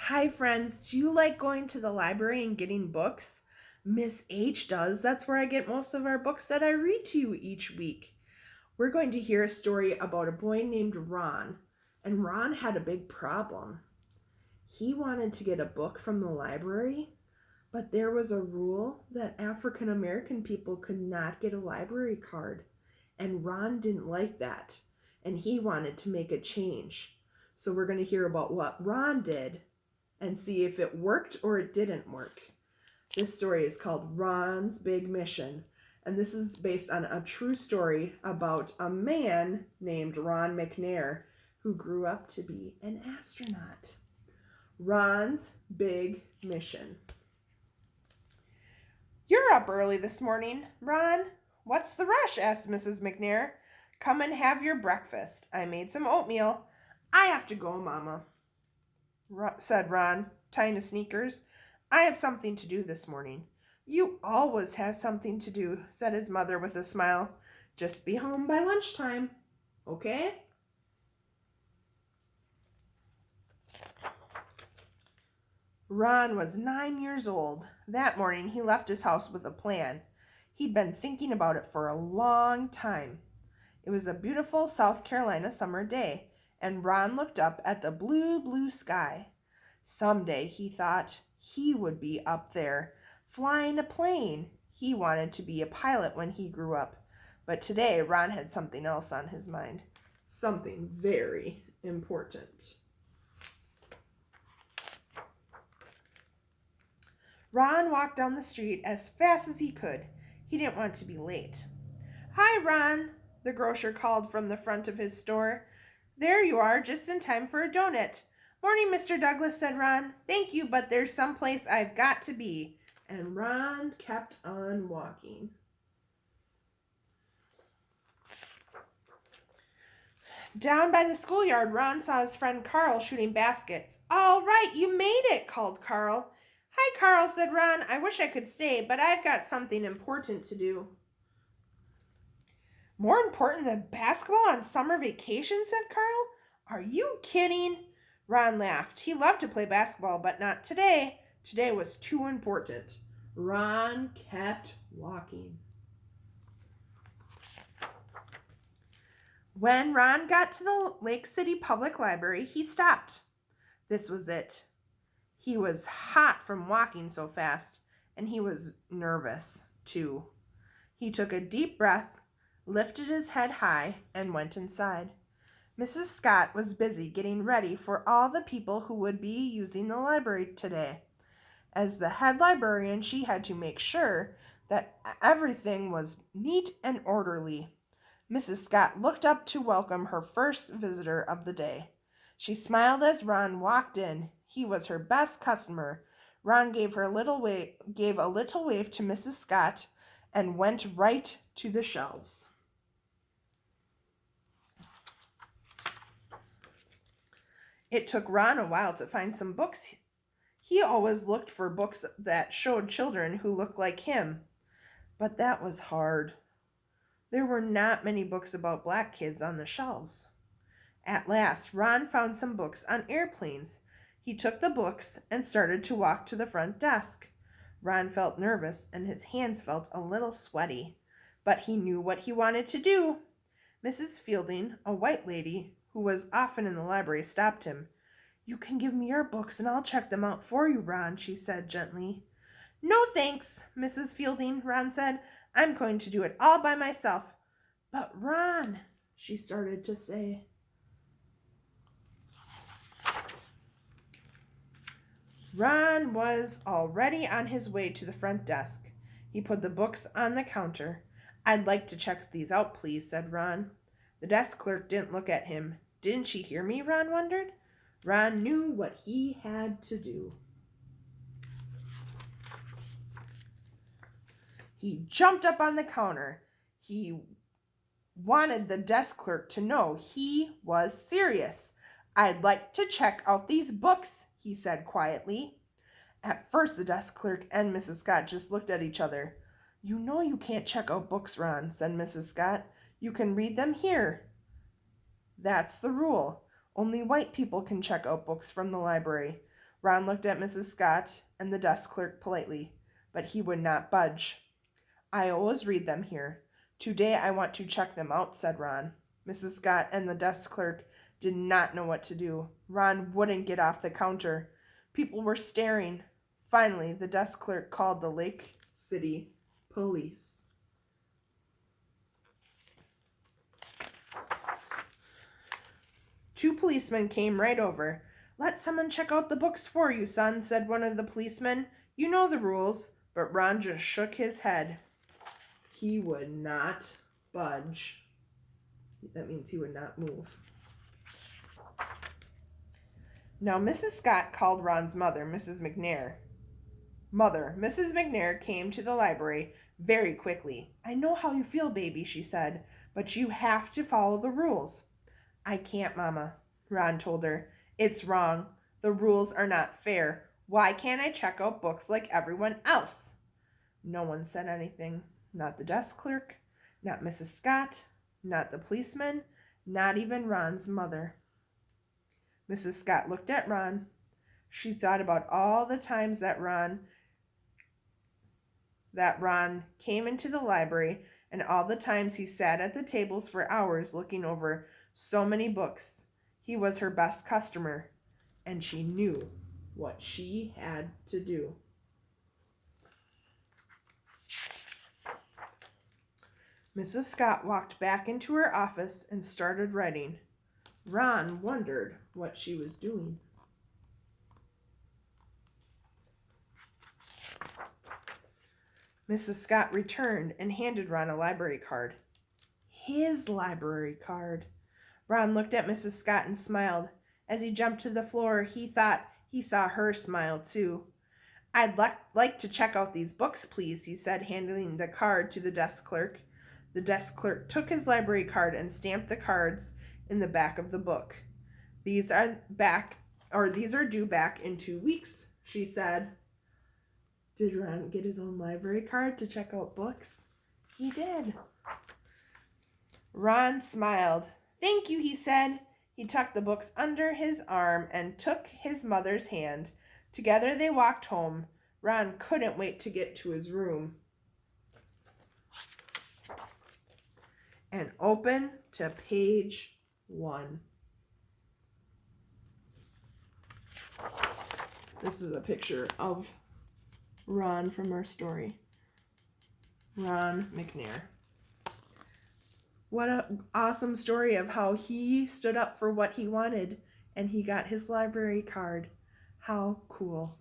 Hi, friends. Do you like going to the library and getting books? Miss H does. That's where I get most of our books that I read to you each week. We're going to hear a story about a boy named Ron, and Ron had a big problem. He wanted to get a book from the library, but there was a rule that African American people could not get a library card, and Ron didn't like that, and he wanted to make a change. So we're going to hear about what Ron did and see if it worked or it didn't work. This story is called Ron's Big Mission, and this is based on a true story about a man named Ron McNair who grew up to be an astronaut. Ron's Big Mission. "You're up early this morning, Ron. What's the rush?" asked Mrs. McNair. "Come and have your breakfast. I made some oatmeal. I have to go, Mama," said Ron, tying his sneakers. "I have something to do this morning." "You always have something to do," said his mother with a smile. "Just be home by lunchtime, okay?" Ron was 9 years old. That morning he left his house with a plan. He'd been thinking about it for a long time. It was a beautiful South Carolina summer day, and Ron looked up at the blue, blue sky. Someday, he thought, he would be up there, flying a plane. He wanted to be a pilot when he grew up. But today, Ron had something else on his mind. Something very important. Ron walked down the street as fast as he could. He didn't want to be late. "Hi, Ron," the grocer called from the front of his store. "There you are, just in time for a donut." "Morning, Mr. Douglas," said Ron. "Thank you, but there's some place I've got to be." And Ron kept on walking. Down by the schoolyard, Ron saw his friend Carl shooting baskets. "All right, you made it," called Carl. "Hi, Carl," said Ron. "I wish I could stay, but I've got something important to do." "More important than basketball on summer vacation?" said Carl. "Are you kidding?" Ron laughed. He loved to play basketball, but not today. Today was too important. Ron kept walking. When Ron got to the Lake City Public Library, he stopped. This was it. He was hot from walking so fast, and he was nervous, too. He took a deep breath, lifted his head high, and went inside. Mrs. Scott was busy getting ready for all the people who would be using the library today. As the head librarian, she had to make sure that everything was neat and orderly. Mrs. Scott looked up to welcome her first visitor of the day. She smiled as Ron walked in. He was her best customer. Ron gave a little wave to Mrs. Scott and went right to the shelves. It took Ron a while to find some books. He always looked for books that showed children who looked like him. But that was hard. There were not many books about black kids on the shelves. At last, Ron found some books on airplanes. He took the books and started to walk to the front desk. Ron felt nervous and his hands felt a little sweaty, but he knew what he wanted to do. Mrs. Fielding, a white lady who was often in the library, stopped him. "You can give me your books and I'll check them out for you, Ron," she said gently. "No thanks, Mrs. Fielding," Ron said. "I'm going to do it all by myself." "But Ron," she started to say. Ron was already on his way to the front desk. He put the books on the counter. "I'd like to check these out, please," said Ron. The desk clerk didn't look at him. Didn't she hear me, Ron wondered. Ron knew what he had to do. He jumped up on the counter. He wanted the desk clerk to know he was serious. "I'd like to check out these books," he said quietly. At first, the desk clerk and Mrs. Scott just looked at each other. "You know you can't check out books, Ron," said Mrs. Scott. "You can read them here. That's the rule. Only white people can check out books from the library." Ron looked at Mrs. Scott and the desk clerk politely, but he would not budge. I always read them here. Today I want to check them out, said Ron. Mrs. Scott and the desk clerk did not know what to do. Ron wouldn't get off the counter. People were staring. Finally, the desk clerk called the Lake City police. Two policemen came right over. Let someone check out the books for you, son, said one of the policemen. You know the rules. But Ron just shook his head. He would not budge. That means he would not move. Now, Mrs. Scott called Ron's mother, Mrs. McNair. Mrs. McNair came to the library very quickly. I know how you feel, baby, she said, but you have to follow the rules. I can't, Mama, Ron told her. It's wrong. The rules are not fair. Why can't I check out books like everyone else? No one said anything. Not the desk clerk, not Mrs. Scott, not the policeman, not even Ron's mother. Mrs. Scott looked at Ron. She thought about all the times that Ron came into the library and all the times he sat at the tables for hours looking over so many books. He was her best customer, and she knew what she had to do. Mrs. Scott walked back into her office and started writing. Ron wondered what she was doing. Mrs. Scott returned and handed Ron a library card. His library card. Ron looked at Mrs. Scott and smiled. As he jumped to the floor, he thought he saw her smile too. I'd like to check out these books, please, he said, handing the card to the desk clerk. The desk clerk took his library card and stamped the cards in the back of the book. These are due back in 2 weeks, she said. Did Ron get his own library card to check out books? He did. Ron smiled. Thank you, he said. He tucked the books under his arm and took his mother's hand. Together they walked home. Ron couldn't wait to get to his room and open to page 1. This is a picture of Ron from our story. Ron McNair. What an awesome story of how he stood up for what he wanted and he got his library card. How cool.